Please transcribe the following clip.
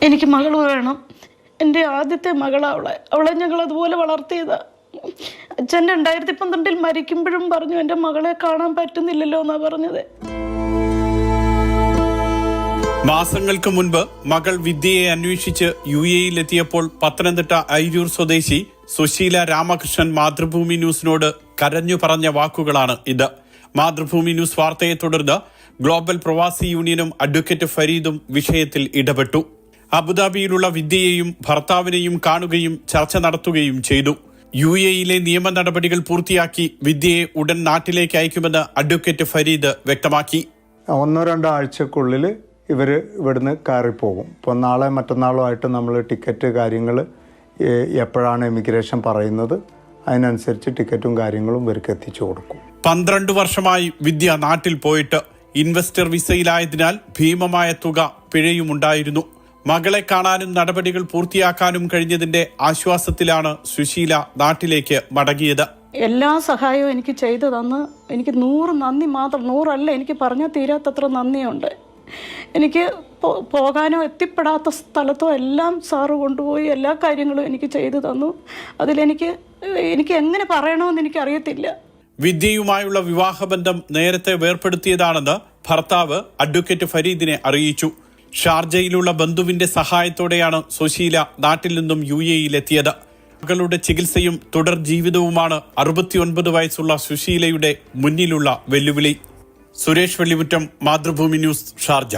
എനിക്ക് മകൾ വേണം. എൻ്റെ ആദ്യത്തെ മകളാണ് അവളെ ഞങ്ങൾ അതുപോലെ വളർത്തിയതാണ്. അച്ഛൻ 2012 മരിക്കുമ്പോഴും പറഞ്ഞു എൻ്റെ മകളെ കാണാൻ പറ്റുന്നില്ലല്ലോ എന്നാ പറഞ്ഞത്. മാസങ്ങൾക്ക് മുൻപ് മകൾ വിദ്യയെ അന്വേഷിച്ച് UAE-യിലെത്തിയപ്പോൾ പത്തനംതിട്ട അയിരൂർ സ്വദേശി സുശീല രാമകൃഷ്ണൻ മാതൃഭൂമി ന്യൂസിനോട് കരഞ്ഞു പറഞ്ഞ വാക്കുകളാണ് ഇത്. മാതൃഭൂമി ന്യൂസ് വാർത്തയെ തുടർന്ന് ഗ്ലോബൽ പ്രവാസി യൂണിയനും അഡ്വക്കേറ്റ് ഫരീദും വിഷയത്തിൽ ഇടപെട്ടു. അബുദാബിയിലുള്ള വിദ്യയെയും ഭർത്താവിനെയും കാണുകയും ചർച്ച നടത്തുകയും ചെയ്തു. UAE-യിലെ നിയമ നടപടികൾ പൂർത്തിയാക്കി വിദ്യയെ ഉടൻ നാട്ടിലേക്ക് അയക്കുമെന്ന് അഡ്വക്കേറ്റ് ഫരീദ് വ്യക്തമാക്കി. 1-2 ആഴ്ചക്കുള്ളിൽ ഇവർ ഇവിടുന്ന് കയറിപ്പോകും. ഇപ്പോൾ നാളെ മറ്റന്നാളോ ആയിട്ട് നമ്മൾ ടിക്കറ്റ് കാര്യങ്ങൾ എപ്പോഴാണ് എമിഗ്രേഷൻ പറയുന്നത് അതിനനുസരിച്ച് ടിക്കറ്റും കാര്യങ്ങളും ഇവർക്ക് എത്തിച്ചു കൊടുക്കും. 12 വർഷമായി വിദ്യ നാട്ടിൽ പോയിട്ട് ഇൻവെസ്റ്റർ വിസയിലായതിനാൽ ഭീമമായ തുക പിഴയുമുണ്ടായിരുന്നു. മകളെ കാണാനും നടപടികൾ പൂർത്തിയാക്കാനും കഴിഞ്ഞതിന്റെ ആശ്വാസത്തിലാണ് സുശീല നാട്ടിലേക്ക് മടങ്ങിയത്. എല്ലാ സഹായവും എനിക്ക് ചെയ്തു തന്ന് എനിക്ക് 100 നന്ദി മാത്രം, 100 അല്ല, എനിക്ക് പറഞ്ഞാൽ തീരാത്തത്ര നന്ദിയുണ്ട്. എനിക്ക് പോകാനോ എത്തിപ്പെടാത്ത സ്ഥലത്തോ എല്ലാം സാറ് കൊണ്ടുപോയി എല്ലാ കാര്യങ്ങളും എനിക്ക് ചെയ്തു തന്നു. അതിലെനിക്ക് എങ്ങനെ പറയണമെന്ന് എനിക്കറിയത്തില്ല. വിദ്യയുമായുള്ള വിവാഹബന്ധം നേരത്തെ വേർപ്പെടുത്തിയതാണെന്ന് ഭർത്താവ് അഡ്വക്കേറ്റ് ഫരീദിനെ അറിയിച്ചു. ഷാർജയിലുള്ള ബന്ധുവിന്റെ സഹായത്തോടെയാണ് സുശീല നാട്ടിൽ നിന്നും UAE-യിലെത്തിയത്. മകളുടെ ചികിത്സയും തുടർ ജീവിതവുമാണ് 69 വയസ്സുള്ള സുശീലയുടെ മുന്നിലുള്ള വെല്ലുവിളി. Suresh Vellimuttam, Mathrubhumi news, Sharjah.